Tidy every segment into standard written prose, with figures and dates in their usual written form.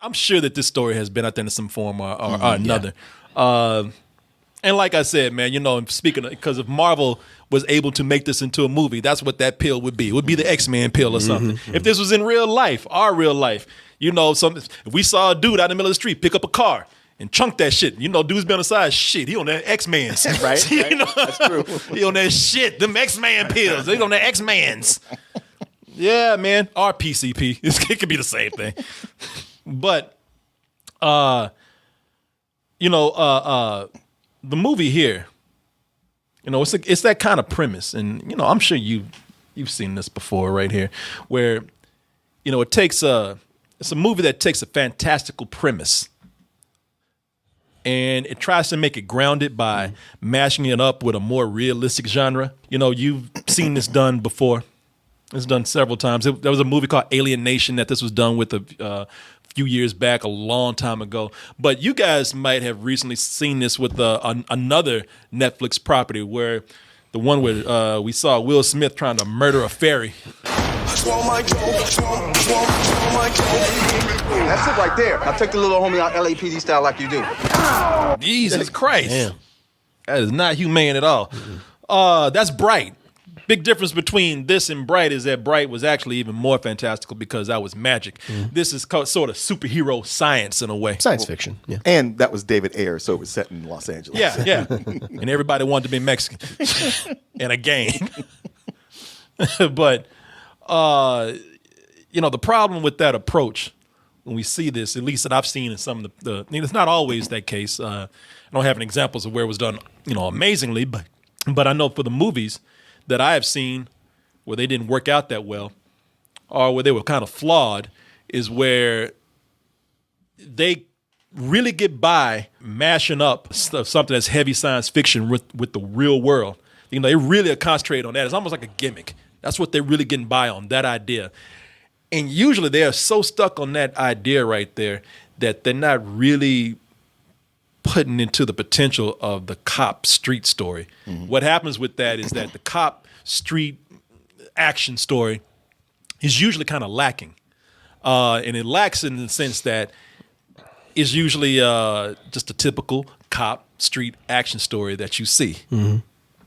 I'm sure that this story has been out there in some form or another. And like I said, man, speaking because if Marvel was able to make this into a movie, that's what that pill would be. It would be the X-Men pill or something. If this was in real life, our real life, if we saw a dude out in the middle of the street pick up a car and chunk that shit, dude's been on the side, shit, he on that X-Men's. Right. That's true. He on that shit, them X-Man pills. They on the X-Men's. Yeah, man. Or PCP. It could be the same thing. But, the movie here, it's that kind of premise, and I'm sure you've seen this before right here, where it's a movie that takes a fantastical premise, and it tries to make it grounded by mashing it up with a more realistic genre. You've seen this done before. It's done several times. There was a movie called Alien Nation that this was done with a few years back, a long time ago. But you guys might have recently seen this with another Netflix property, where the one where we saw Will Smith trying to murder a fairy. That's it right there. Now take the little homie out LAPD style like you do. Jesus Christ. Damn. That is not humane at all. That's Bright. Big difference between this and Bright is that Bright was actually even more fantastical because that was magic. This is sort of superhero science in a way. Science fiction. Yeah. And that was David Ayer, so it was set in Los Angeles. Yeah. And everybody wanted to be Mexican in a gang. But, the problem with that approach, when we see this, at least that I've seen in some of it's not always that case. I don't have any examples of where it was done, amazingly, but I know for the movies that I have seen where they didn't work out that well, or where they were kind of flawed, is where they really get by mashing up something that's heavy science fiction with the real world. They really concentrate on that. It's almost like a gimmick. That's what they're really getting by on, that idea. And usually they are so stuck on that idea right there that they're not really putting into the potential of the cop street story. What happens with that is that the cop street action story is usually kind of lacking. And it lacks in the sense that it's usually just a typical cop street action story that you see,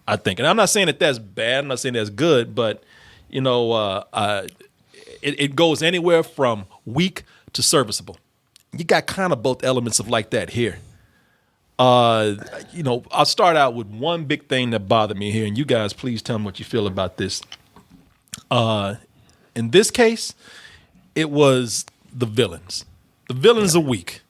I think. And I'm not saying that that's bad. I'm not saying that's good, but, it goes anywhere from weak to serviceable. You got kind of both elements of like that here. I'll start out with one big thing that bothered me here, and you guys please tell me what you feel about this. In this case, it was the villains. The villains are weak.